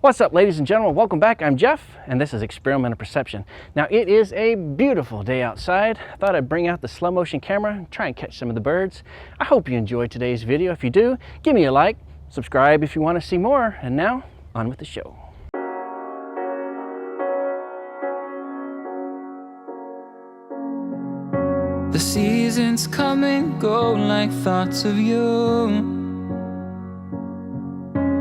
What's up, ladies and gentlemen? Welcome back. I'm Jeff, and this is Experimental Perception. Now, it is a beautiful day outside. I thought I'd bring out the slow motion camera and try and catch some of the birds. I hope you enjoyed today's video. If you do, give me a like, subscribe if you want to see more, and now, on with the show. The seasons come and go like thoughts of you.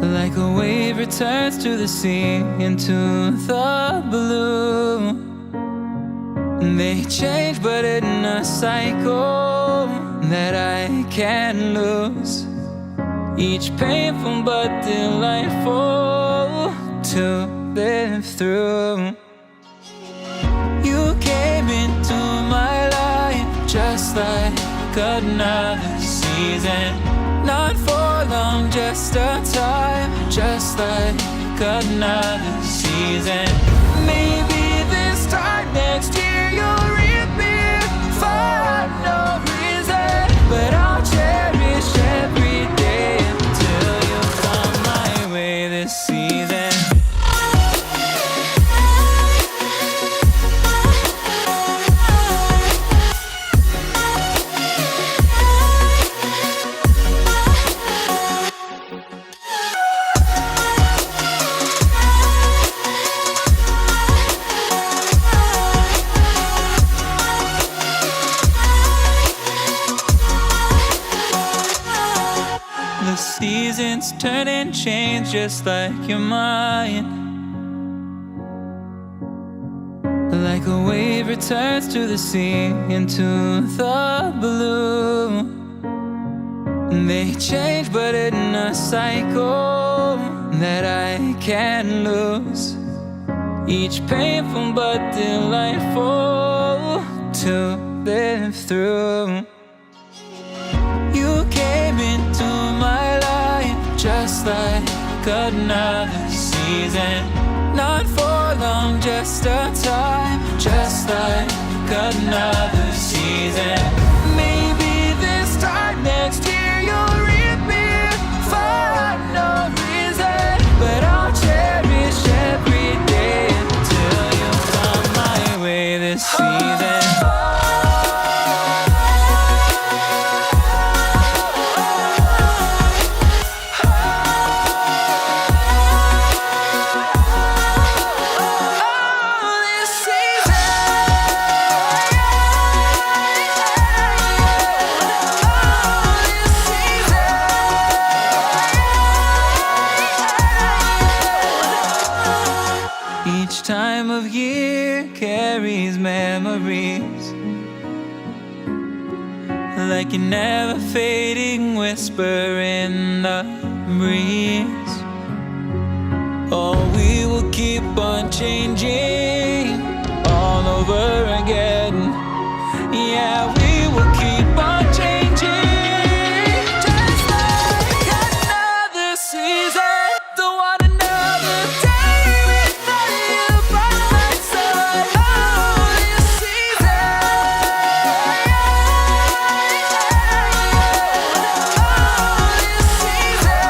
Like a wave returns to the sea, into the blue. They change but in a cycle that I can't lose. Each painful but delightful to live through. You came into my life just like another season. Not for long, just a time, just like another season. Maybe this time next year you'll reappear for no reason, but I'll cherish every day until you come my way this season. The seasons turn and change just like your mind. Like a wave returns to the sea, into the blue. They change but in a cycle that I can't lose. Each painful but delightful to live through. You came into my life just like another season. Not for long, just a time, just like another season. Maybe this time next year you'll reappear for no reason, but I'll cherish every day until you come my way this season. Each time of year carries memories, like a never fading whisper in the breeze. Oh, we will keep on changing all over again. Yeah, we will keep on changing just like another season. Don't want another day without you by my side. Oh, this season. Oh, this season.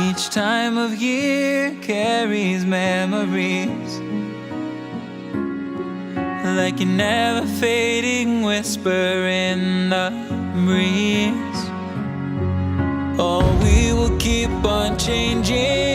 Each time of year carries memories, like a never fading whisper in the breeze. Oh, we will keep on changing